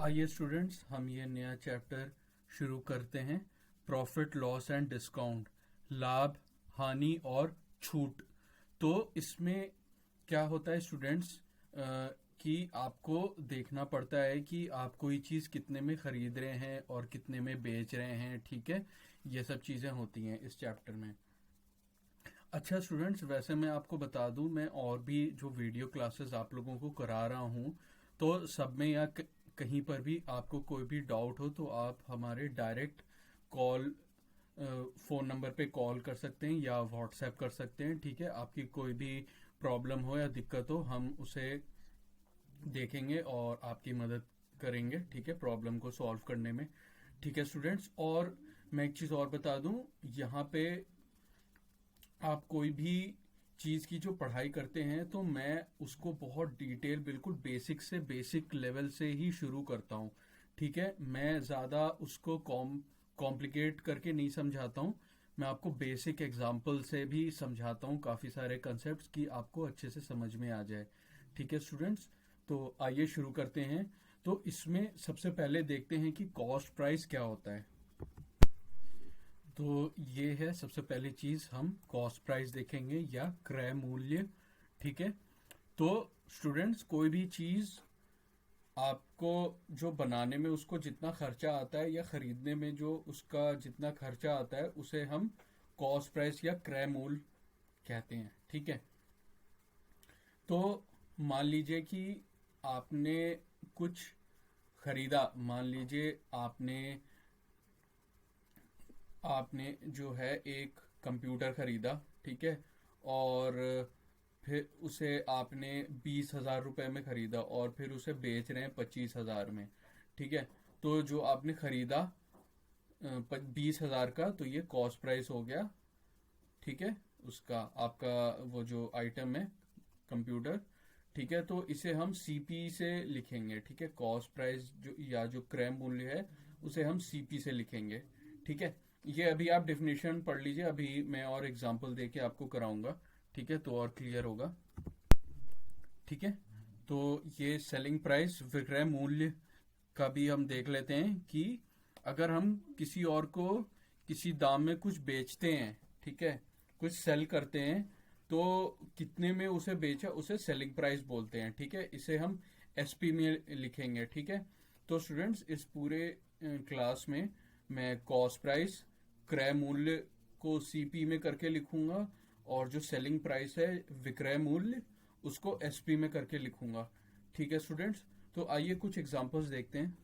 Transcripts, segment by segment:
आइए स्टूडेंट्स, हम ये नया चैप्टर शुरू करते हैं। प्रॉफिट लॉस एंड डिस्काउंट, लाभ हानि और छूट। तो इसमें क्या होता है स्टूडेंट्स, कि आपको देखना पड़ता है कि आप कोई चीज़ कितने में खरीद रहे हैं और कितने में बेच रहे हैं। ठीक है, ये सब चीज़ें होती हैं इस चैप्टर में। अच्छा स्टूडेंट्स, वैसे मैं आपको बता दूं, मैं और भी जो वीडियो क्लासेस आप लोगों को करा रहा हूं, तो सब में या कहीं पर भी आपको कोई भी डाउट हो तो आप हमारे डायरेक्ट कॉल फ़ोन नंबर पे कॉल कर सकते हैं या व्हाट्सएप कर सकते हैं। ठीक है, आपकी कोई भी प्रॉब्लम हो या दिक्कत हो, हम उसे देखेंगे और आपकी मदद करेंगे। ठीक है, प्रॉब्लम को सॉल्व करने में। ठीक है स्टूडेंट्स, और मैं एक चीज़ और बता दूं, यहाँ पे आप कोई भी चीज की जो पढ़ाई करते हैं तो मैं उसको बहुत डिटेल, बिल्कुल बेसिक से बेसिक लेवल से ही शुरू करता हूँ। ठीक है, मैं ज्यादा उसको कॉम्प्लिकेट करके नहीं समझाता हूँ। मैं आपको बेसिक एग्जाम्पल से भी समझाता हूँ काफी सारे कंसेप्ट कि आपको अच्छे से समझ में आ जाए। ठीक है स्टूडेंट्स, तो आइए शुरू करते हैं। तो इसमें सबसे पहले देखते हैं कि कॉस्ट प्राइस क्या होता है। तो ये है सबसे पहली चीज, हम कॉस्ट प्राइस देखेंगे या क्रय मूल्य। ठीक है, तो स्टूडेंट्स, कोई भी चीज आपको जो बनाने में उसको जितना खर्चा आता है या खरीदने में जो उसका जितना खर्चा आता है, उसे हम कॉस्ट प्राइस या क्रय मूल्य कहते हैं। ठीक है, तो मान लीजिए कि आपने कुछ खरीदा। मान लीजिए आपने आपने जो है एक कंप्यूटर खरीदा। ठीक है, और फिर उसे आपने 20,000 रुपए में खरीदा और फिर उसे बेच रहे हैं 25,000 में। ठीक है, तो जो आपने खरीदा 20,000 का, तो ये कॉस्ट प्राइस हो गया। ठीक है, उसका आपका वो जो आइटम है कंप्यूटर। ठीक है, तो इसे हम सीपी से लिखेंगे। ठीक है, कॉस्ट प्राइस जो या जो क्रय मूल्य है उसे हम सीपी से लिखेंगे। ठीक है, ये अभी आप डेफिनेशन पढ़ लीजिए, अभी मैं और एग्जांपल देके आपको कराऊंगा। ठीक है, तो और क्लियर होगा। ठीक है, तो ये सेलिंग प्राइस, विक्रय मूल्य का भी हम देख लेते हैं कि अगर हम किसी और को किसी दाम में कुछ बेचते हैं, ठीक है, कुछ सेल करते हैं, तो कितने में उसे बेचा उसे सेलिंग प्राइस बोलते हैं। ठीक है, इसे हम एसपी में लिखेंगे। ठीक है, तो स्टूडेंट्स, इस पूरे क्लास में मैं कॉस्ट प्राइस, क्रय मूल्य को सीपी में करके लिखूंगा, और जो सेलिंग प्राइस है, विक्रय मूल्य, उसको एसपी में करके लिखूंगा। ठीक है स्टूडेंट्स, तो आइए कुछ एग्जांपल्स देखते हैं।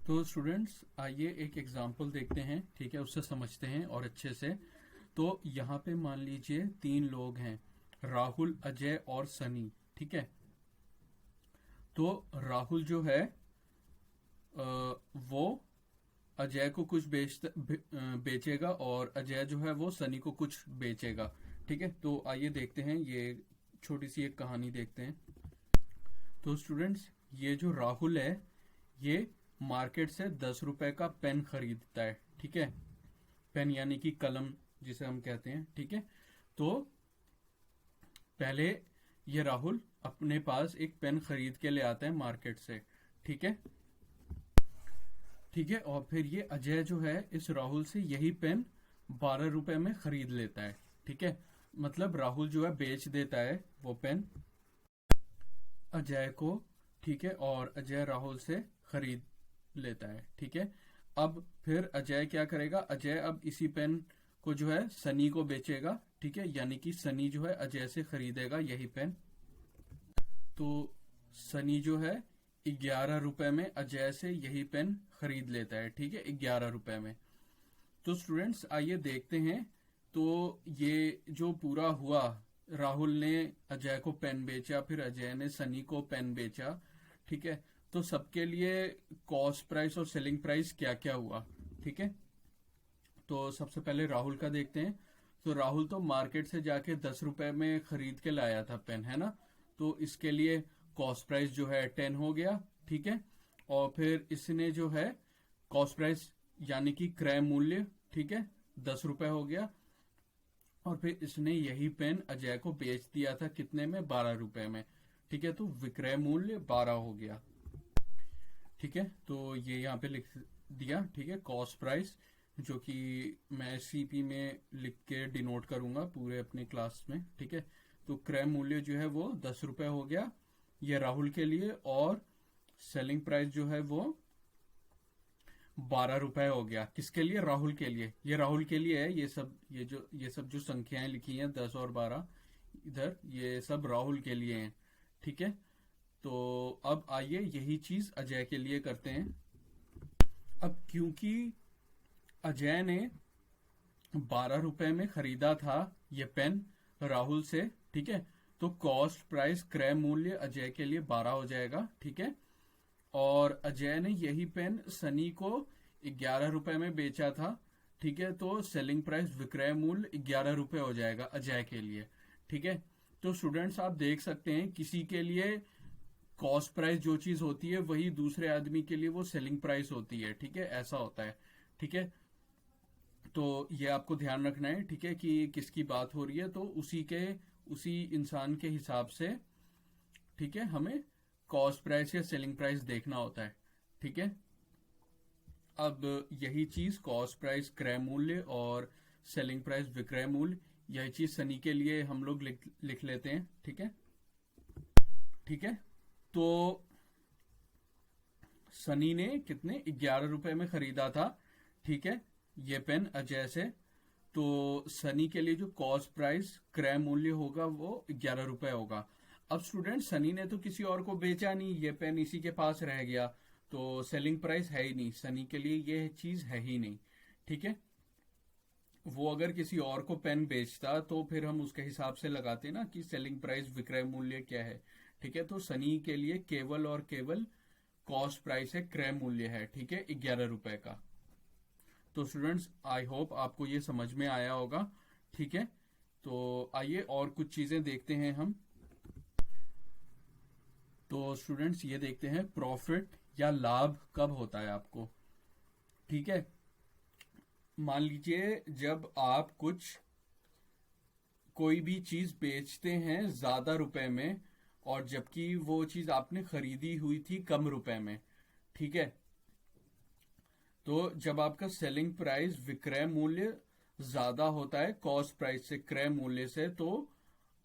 तो स्टूडेंट्स, आइए एक एग्जांपल देखते हैं। ठीक है, उससे समझते हैं और अच्छे से। तो यहाँ पे मान लीजिए 3 लोग हैं, राहुल, अजय और सनी। ठीक है, तो राहुल जो है वो अजय को कुछ बेचेगा और अजय जो है वो सनी को कुछ बेचेगा। ठीक है, तो आइए देखते हैं, ये छोटी सी एक कहानी देखते हैं। तो स्टूडेंट्स, ये जो राहुल है, ये मार्केट से 10 रुपए का पेन खरीदता है। ठीक है, पेन यानी कि कलम जिसे हम कहते हैं। ठीक है, तो पहले ये राहुल अपने पास एक पेन खरीद के ले आता है मार्केट से। ठीक है, ठीक है, और फिर ये अजय जो है इस राहुल से यही पेन 12 रुपए में खरीद लेता है। ठीक है, मतलब राहुल जो है बेच देता है वो पेन अजय को। ठीक है, और अजय राहुल से खरीद लेता है। ठीक है, अब फिर अजय क्या करेगा, अजय अब इसी पेन को जो है सनी को बेचेगा। ठीक है, यानी कि सनी जो है अजय से खरीदेगा यही पेन। तो सनी जो है 11 रुपए में अजय से यही पेन खरीद लेता है। ठीक है, 11 रुपए में। तो स्टूडेंट्स, आइए देखते हैं। तो ये जो पूरा हुआ, राहुल ने अजय को पेन बेचा, फिर अजय ने सनी को पेन बेचा। ठीक है, तो सबके लिए कॉस्ट प्राइस और सेलिंग प्राइस क्या क्या हुआ। ठीक है, तो सबसे पहले राहुल का देखते हैं। तो राहुल तो मार्केट से जाके 10 रुपए में खरीद के लाया था पेन, है ना। तो इसके लिए कॉस्ट प्राइस जो है 10 हो गया। ठीक है, और फिर इसने जो है कॉस्ट प्राइस यानी कि क्रय मूल्य, ठीक है, 10 रुपए हो गया। और फिर इसने यही पेन अजय को बेच दिया था कितने में, 12 रुपए में। ठीक है, तो विक्रय मूल्य 12 हो गया। ठीक है, तो ये यहाँ पे लिख दिया। ठीक है, कॉस्ट प्राइस जो कि मैं सीपी में लिख के डिनोट करूंगा पूरे अपने क्लास में। ठीक है, तो क्रय मूल्य जो है वो 10 रुपए हो गया ये राहुल के लिए, और सेलिंग प्राइस जो है वो 12 रुपए हो गया। किसके लिए? राहुल के लिए। ये राहुल के लिए है, ये सब जो संख्याएं लिखी हैं 10 और 12 इधर, ये सब राहुल के लिए हैं। ठीक है, तो अब आइए यही चीज अजय के लिए करते हैं। अब क्योंकि अजय ने 12 रुपए में खरीदा था ये पेन राहुल से, ठीक है, तो कॉस्ट प्राइस क्रय मूल्य अजय के लिए 12 हो जाएगा। ठीक है, और अजय ने यही पेन सनी को 11 रुपए में बेचा था। ठीक है, तो सेलिंग प्राइस विक्रय मूल्य 11 रुपए हो जाएगा अजय के लिए। ठीक है, तो स्टूडेंट्स आप देख सकते हैं किसी के लिए कॉस्ट प्राइस जो चीज होती है वही दूसरे आदमी के लिए वो सेलिंग प्राइस होती है। ठीक है, ऐसा होता है। ठीक है, तो ये आपको ध्यान रखना है। ठीक है, कि किसकी बात हो रही है, तो उसी इंसान के हिसाब से, ठीक है, हमें कॉस्ट प्राइस या सेलिंग प्राइस देखना होता है। ठीक है, अब यही चीज कॉस्ट प्राइस क्रय मूल्य और सेलिंग प्राइस विक्रय मूल्य, यही चीज सनी के लिए हम लोग लिख लेते हैं। ठीक है, ठीक है, तो सनी ने कितने 11 रुपए में खरीदा था। ठीक है, ये पेन अजय से, तो सनी के लिए जो कॉस्ट प्राइस क्रय मूल्य होगा वो 11 रुपए होगा। अब स्टूडेंट सनी ने तो किसी और को बेचा नहीं, ये पेन इसी के पास रह गया, तो सेलिंग प्राइस है ही नहीं, सनी के लिए ये चीज है ही नहीं। ठीक है, वो अगर किसी और को पेन बेचता तो फिर हम उसके हिसाब से लगाते ना कि सेलिंग प्राइस विक्रय मूल्य क्या है। ठीक है, तो सनी के लिए केवल और केवल कॉस्ट प्राइस है, क्रय मूल्य है। ठीक है, 11 रुपए का। तो स्टूडेंट्स आई होप आपको ये समझ में आया होगा। ठीक है, तो आइए और कुछ चीजें देखते हैं हम। तो स्टूडेंट्स ये देखते हैं प्रॉफिट या लाभ कब होता है आपको। ठीक है, मान लीजिए जब आप कोई भी चीज बेचते हैं ज्यादा रुपए में, और जबकि वो चीज आपने खरीदी हुई थी कम रुपए में। ठीक है, तो जब आपका सेलिंग प्राइस विक्रय मूल्य ज्यादा होता है कॉस्ट प्राइस से, क्रय मूल्य से, तो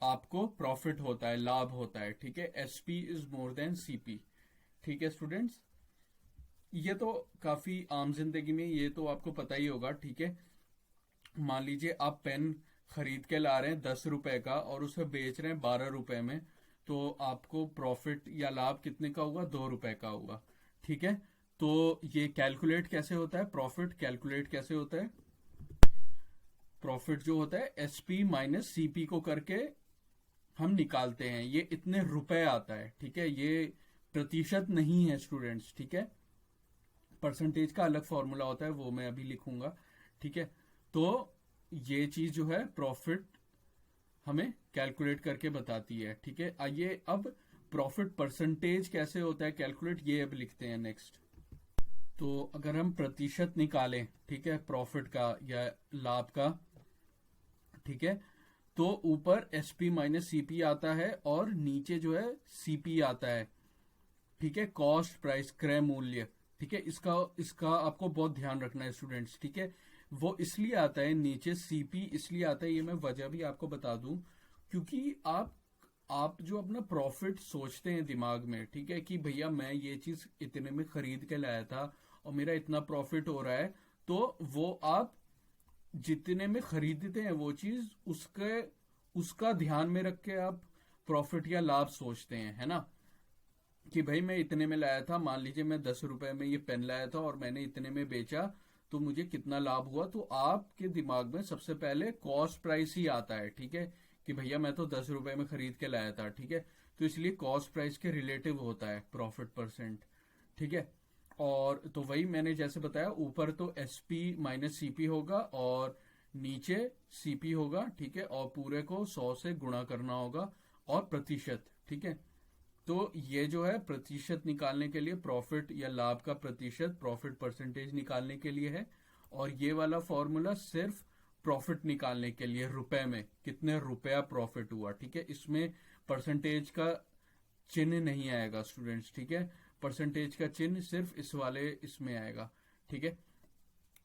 आपको प्रॉफिट होता है, लाभ होता है। ठीक है, SP is more than CP. ठीक है स्टूडेंट्स, ये तो काफी आम जिंदगी में ये तो आपको पता ही होगा। ठीक है, मान लीजिए आप पेन खरीद के ला रहे हैं 10 रुपए का और उसे बेच रहे हैं 12 रुपए में, तो आपको प्रॉफिट या लाभ कितने का होगा? 2 रुपए का होगा। ठीक है, तो ये कैलकुलेट कैसे होता है? प्रॉफिट कैलकुलेट कैसे होता है? प्रॉफिट जो होता है एसपी माइनस सीपी को करके हम निकालते हैं, ये इतने रुपए आता है। ठीक है, ये प्रतिशत नहीं है स्टूडेंट्स। ठीक है, परसेंटेज का अलग फॉर्मूला होता है, वो मैं अभी लिखूंगा। ठीक है, तो ये चीज जो है प्रॉफिट हमें कैलकुलेट करके बताती है। ठीक है, आइए अब प्रॉफिट परसेंटेज कैसे होता है कैलकुलेट, ये अब लिखते हैं नेक्स्ट। तो अगर हम प्रतिशत निकालें, ठीक है, प्रॉफिट का या लाभ का, ठीक है, तो ऊपर एसपी माइनस सीपी आता है और नीचे जो है सीपी आता है। ठीक है, कॉस्ट प्राइस क्रय मूल्य। ठीक है, इसका आपको बहुत ध्यान रखना है स्टूडेंट्स। ठीक है, वो इसलिए आता है नीचे सीपी, इसलिए आता है, ये मैं वजह भी आपको बता दूं, क्योंकि आप जो अपना प्रॉफिट सोचते हैं दिमाग में, ठीक है, कि भैया मैं ये चीज इतने में खरीद के लाया था और मेरा इतना प्रॉफिट हो रहा है, तो वो आप जितने में खरीदते हैं वो चीज उसका ध्यान में रख के आप प्रॉफिट या लाभ सोचते हैं, है ना, कि भाई मैं इतने में लाया था, मान लीजिए मैं 10 रुपए में ये पेन लाया था और मैंने इतने में बेचा, तो मुझे कितना लाभ हुआ। तो आपके दिमाग में सबसे पहले कॉस्ट प्राइस ही आता है। ठीक है, कि भैया मैं तो 10 रुपए में खरीद के लाया था। ठीक है, तो इसलिए कॉस्ट प्राइस के रिलेटिव होता है प्रॉफिट परसेंट। ठीक है, और तो वही मैंने जैसे बताया, ऊपर तो एसपी माइनस सीपी होगा और नीचे सीपी होगा। ठीक है, और पूरे को 100 से गुणा करना होगा और प्रतिशत। ठीक है, तो ये जो है प्रतिशत निकालने के लिए, प्रॉफिट या लाभ का प्रतिशत प्रॉफिट परसेंटेज निकालने के लिए है, और ये वाला फॉर्मूला सिर्फ प्रॉफिट निकालने के लिए, रुपए में कितने रुपया प्रॉफिट हुआ। ठीक है, इसमें परसेंटेज का चिन्ह नहीं आएगा स्टूडेंट्स। ठीक है, परसेंटेज का चिन्ह सिर्फ इस वाले इसमें आएगा, ठीक है।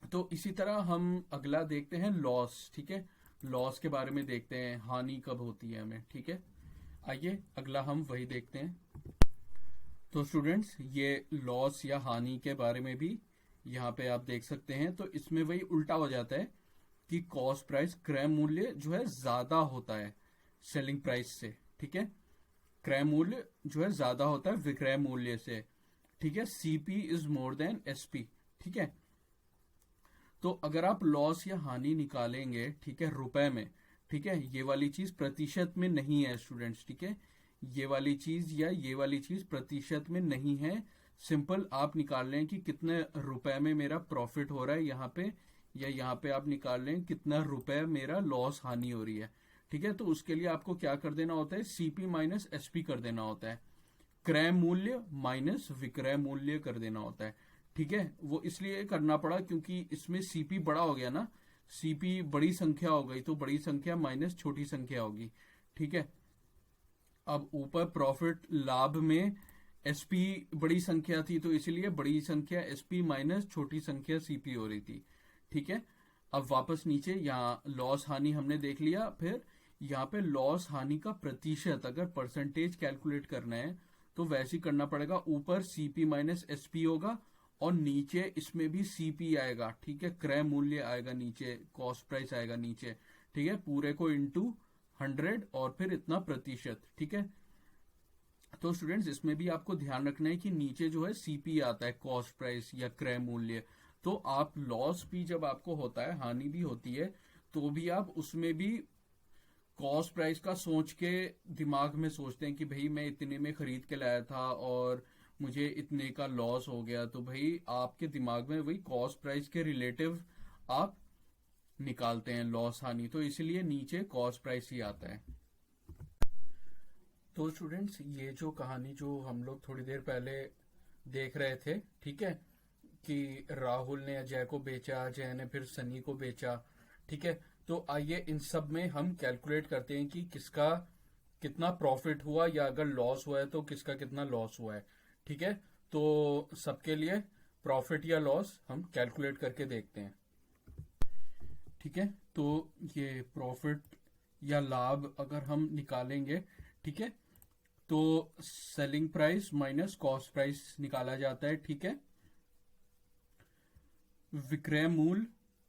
तो इसी तरह हम अगला देखते हैं लॉस, ठीक है। लॉस के बारे में देखते हैं, हानि कब होती है हमें, ठीक है। आइए अगला हम वही देखते हैं। तो स्टूडेंट्स, ये लॉस या हानि के बारे में भी यहाँ पे आप देख सकते हैं। तो इसमें वही उल्टा हो जाता है कि कॉस्ट प्राइस, क्रय मूल्य जो है ज्यादा होता है सेलिंग प्राइस से, ठीक है। क्रय मूल्य जो है ज्यादा होता है विक्रय मूल्य से, ठीक है। CP is more than SP, ठीक है। तो अगर आप लॉस या हानि निकालेंगे, ठीक है, रुपए में, ठीक है, ये वाली चीज प्रतिशत में नहीं है स्टूडेंट्स, ठीक है। ये वाली चीज या ये वाली चीज प्रतिशत में नहीं है। सिंपल आप निकाल लें कि कितने रुपए में मेरा प्रॉफिट हो रहा है यहाँ पे, या यहाँ पे आप निकाल लें कितना रुपए मेरा लॉस हानि हो रही है, ठीक है। तो उसके लिए आपको क्या कर देना होता है, सीपी माइनस एसपी कर देना होता है, क्रय मूल्य माइनस विक्रय मूल्य कर देना होता है, ठीक है। वो इसलिए करना पड़ा क्योंकि इसमें सीपी बड़ा हो गया ना, सीपी बड़ी संख्या हो गई, तो बड़ी संख्या माइनस छोटी संख्या होगी, ठीक है। अब ऊपर प्रॉफिट लाभ में एसपी बड़ी संख्या थी, तो इसलिए बड़ी संख्या एसपी माइनस छोटी संख्या सीपी हो रही थी, ठीक है। अब वापस नीचे यहाँ लॉस हानि हमने देख लिया। फिर यहाँ पे लॉस हानि का प्रतिशत, अगर परसेंटेज कैलकुलेट करना है तो वैसे ही करना पड़ेगा। ऊपर सीपी माइनस एसपी होगा और नीचे इसमें भी सीपी आएगा, ठीक है, क्रय मूल्य आएगा नीचे, कॉस्ट प्राइस आएगा नीचे, ठीक है, पूरे को इंटू 100 और फिर इतना प्रतिशत, ठीक है। तो स्टूडेंट्स, इसमें भी आपको ध्यान रखना है कि नीचे जो है सीपी आता है, कॉस्ट प्राइस या क्रय मूल्य। तो आप लॉस भी जब आपको होता है, हानि भी होती है, तो भी आप उसमें भी कॉस्ट प्राइस का सोच के दिमाग में सोचते हैं कि भाई मैं इतने में खरीद के लाया था और मुझे इतने का लॉस हो गया। तो भाई आपके दिमाग में वही कॉस्ट प्राइस के रिलेटिव आप निकालते हैं लॉस हानि, तो इसलिए नीचे कॉस्ट प्राइस ही आता है। तो स्टूडेंट्स, ये जो कहानी जो हम लोग थोड़ी देर पहले देख रहे थे, ठीक है, कि राहुल ने अजय को बेचा, अजय ने फिर सनी को बेचा, ठीक है। तो आइए इन सब में हम कैलकुलेट करते हैं कि किसका कितना प्रॉफिट हुआ, या अगर लॉस हुआ है तो किसका कितना लॉस हुआ है, ठीक है। तो सबके लिए प्रॉफिट या लॉस हम कैलकुलेट करके देखते हैं, ठीक है। तो ये प्रॉफिट या लाभ अगर हम निकालेंगे, ठीक है, तो selling price minus cost price निकाला जाता है, ठीक है। विक्रय मूल्य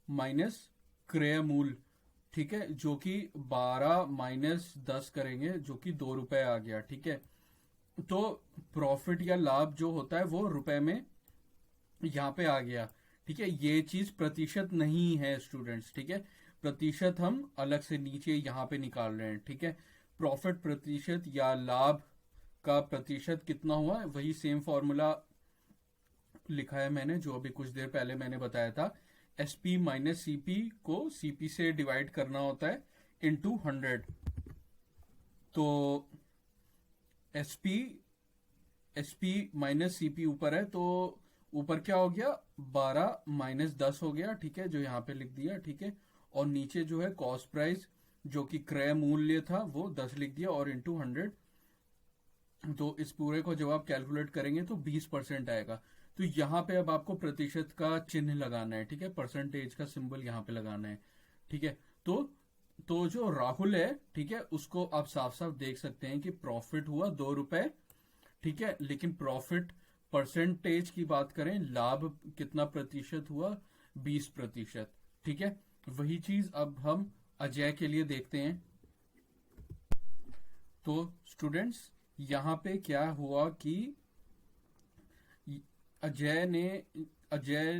माइनस क्रय मूल्य, ठीक है, जो कि 12 माइनस 10 करेंगे, जो कि 2 रुपए आ गया, ठीक है। तो प्रॉफिट या लाभ जो होता है वो रुपए में यहां पे आ गया, ठीक है। ये चीज प्रतिशत नहीं है स्टूडेंट्स, ठीक है। प्रतिशत हम अलग से नीचे यहां पे निकाल रहे हैं, ठीक है। प्रॉफिट प्रतिशत या लाभ का प्रतिशत कितना हुआ, वही सेम फॉर्मूला लिखा है मैंने, जो अभी कुछ देर पहले मैंने बताया था। एसपी माइनस सीपी को सीपी से डिवाइड करना होता है इनटू 100। तो एसपी माइनस सीपी ऊपर है, तो ऊपर क्या हो गया, 12 माइनस 10 हो गया, ठीक है, जो यहाँ पे लिख दिया, ठीक है। और नीचे जो है कॉस्ट प्राइस जो कि क्रय मूल्य था वो 10 लिख दिया और इंटू 100। तो इस पूरे को जब आप कैलकुलेट करेंगे तो 20% आएगा। तो यहाँ पे अब आपको प्रतिशत का चिन्ह लगाना है, ठीक है, परसेंटेज का सिंबल यहाँ पे लगाना है, ठीक है। तो जो राहुल है, ठीक है, उसको आप साफ साफ देख सकते हैं कि प्रॉफिट हुआ 2 रुपए, ठीक है, लेकिन प्रॉफिट परसेंटेज की बात करें, लाभ कितना प्रतिशत हुआ, 20%, ठीक है। वही चीज अब हम अजय के लिए देखते हैं। तो स्टूडेंट्स, यहां पे क्या हुआ कि अजय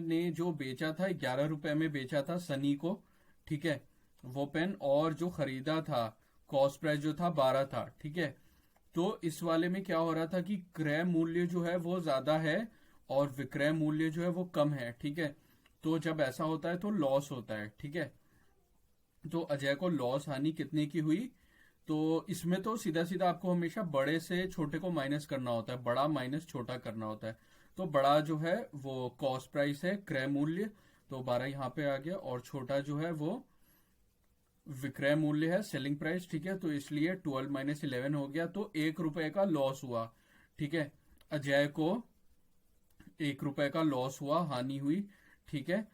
ने जो बेचा था 11 रुपए में बेचा था सनी को, ठीक है, वो पेन, और जो खरीदा था कॉस्ट प्राइस जो था 12 था, ठीक है। तो इस वाले में क्या हो रहा था कि क्रय मूल्य जो है वो ज्यादा है और विक्रय मूल्य जो है वो कम है, ठीक है। तो जब ऐसा होता है तो लॉस होता है, ठीक है। तो अजय को लॉस हानि कितने की हुई, तो इसमें तो सीधा सीधा आपको हमेशा बड़े से छोटे को माइनस करना होता है, बड़ा माइनस छोटा करना होता है। तो बड़ा जो है वो कॉस्ट प्राइस है, क्रय मूल्य, तो 12 यहाँ पे आ गया, और छोटा जो है वो विक्रय मूल्य है, सेलिंग प्राइस, ठीक है। तो इसलिए 12 माइनस 11 हो गया, तो 1 रुपए का लॉस हुआ, ठीक है। अजय को ₹1 का लॉस हुआ, हानि हुई, ठीक है।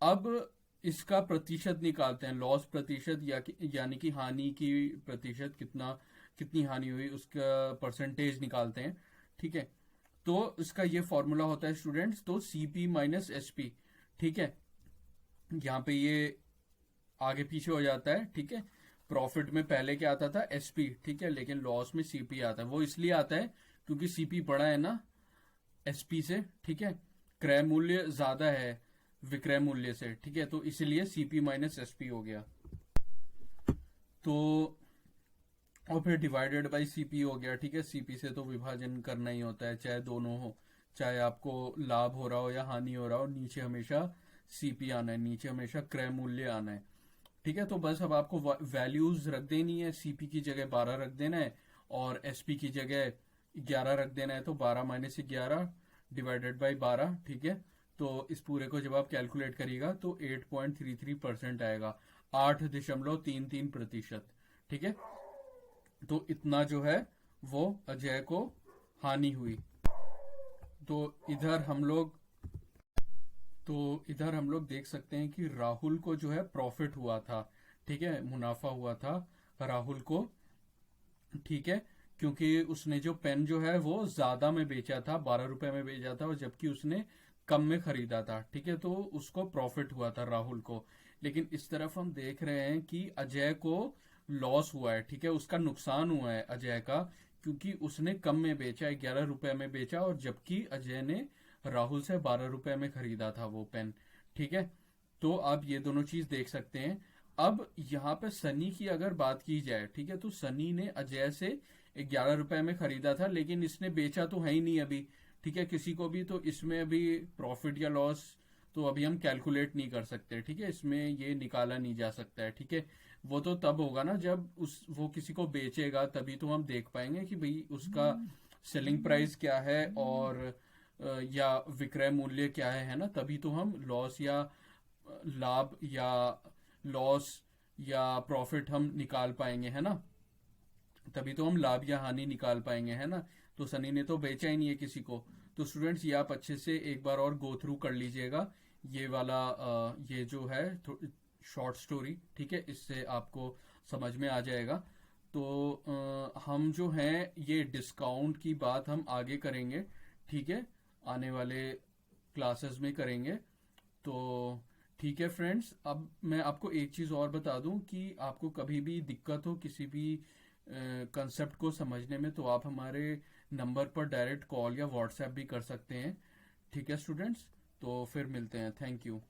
अब इसका प्रतिशत निकालते हैं, लॉस प्रतिशत यानी कि हानि की प्रतिशत, कितनी हानि हुई उसका परसेंटेज निकालते हैं, ठीक है। तो इसका ये फॉर्मूला होता है स्टूडेंट्स, तो सीपी माइनस एसपी, ठीक है। यहाँ पे ये आगे पीछे हो जाता है, ठीक है। प्रॉफिट में पहले क्या आता था, एसपी, ठीक है, लेकिन लॉस में सीपी आता है। वो इसलिए आता है क्योंकि सीपी बड़ा है ना एसपी से, ठीक है। क्रय मूल्य ज्यादा है विक्रय मूल्य से, ठीक है, तो इसलिए सीपी माइनस एसपी हो गया। तो और फिर डिवाइडेड बाय सीपी हो गया, ठीक है। सीपी से तो विभाजन करना ही होता है, चाहे दोनों हो, चाहे आपको लाभ हो रहा हो या हानि हो रहा हो, नीचे हमेशा सीपी आना है, नीचे हमेशा क्रय मूल्य आना है, ठीक है। तो बस अब आपको वैल्यूज रख देनी है, सीपी की जगह 12 रख देना है और एसपी की जगह 11 रख देना है। तो 12 माइनस 11 डिवाइडेड बाई 12, ठीक है। तो इस पूरे को जब आप कैलकुलेट करिएगा तो 8.33% आएगा, 8.33%, ठीक है। तो इतना जो है वो अजय को हानि हुई। तो इधर हम लोग देख सकते हैं कि राहुल को जो है प्रॉफिट हुआ था, ठीक है, मुनाफा हुआ था राहुल को, ठीक है। क्योंकि उसने जो पेन जो है वो ज्यादा में बेचा था, ₹12 में बेचा था, और जबकि उसने कम में खरीदा था, ठीक है। तो उसको प्रॉफिट हुआ था राहुल को। लेकिन इस तरफ हम देख रहे हैं कि अजय को लॉस हुआ है, ठीक है, उसका नुकसान हुआ है अजय का, क्योंकि उसने कम में बेचा, ₹11 में बेचा, और जबकि अजय ने राहुल से ₹12 में खरीदा था वो पेन, ठीक है। तो आप ये दोनों चीज देख सकते हैं। अब यहाँ पे सनी की अगर बात की जाए, ठीक है, तो सनी ने अजय से ₹11 में खरीदा था, लेकिन इसने बेचा तो है ही नहीं अभी, ठीक है, किसी को भी। तो इसमें अभी प्रॉफिट या लॉस तो अभी हम कैलकुलेट नहीं कर सकते, ठीक है, इसमें ये निकाला नहीं जा सकता है, ठीक है। वो तो तब होगा ना जब वो किसी को बेचेगा, तभी तो हम देख पाएंगे कि भाई उसका सेलिंग प्राइस क्या है और या विक्रय मूल्य क्या है ना। तभी तो हम लॉस या लाभ या लॉस या प्रॉफिट हम निकाल पाएंगे, है ना। तभी तो हम लाभ या हानि निकाल पाएंगे, है ना। तो सनी ने तो बेचा ही नहीं है किसी को। तो स्टूडेंट्स ये आप अच्छे से एक बार और गो थ्रू कर लीजिएगा, ये वाला ये जो है शॉर्ट स्टोरी, ठीक है, इससे आपको समझ में आ जाएगा। तो हम जो हैं ये डिस्काउंट की बात हम आगे करेंगे, ठीक है, आने वाले क्लासेस में करेंगे। तो ठीक है फ्रेंड्स, अब मैं आपको एक चीज़ और बता दूं कि आपको कभी भी दिक्कत हो किसी भी कंसेप्ट को समझने में, तो आप हमारे नंबर पर डायरेक्ट कॉल या व्हाट्सएप भी कर सकते हैं, ठीक है स्टूडेंट्स। तो फिर मिलते हैं, थैंक यू।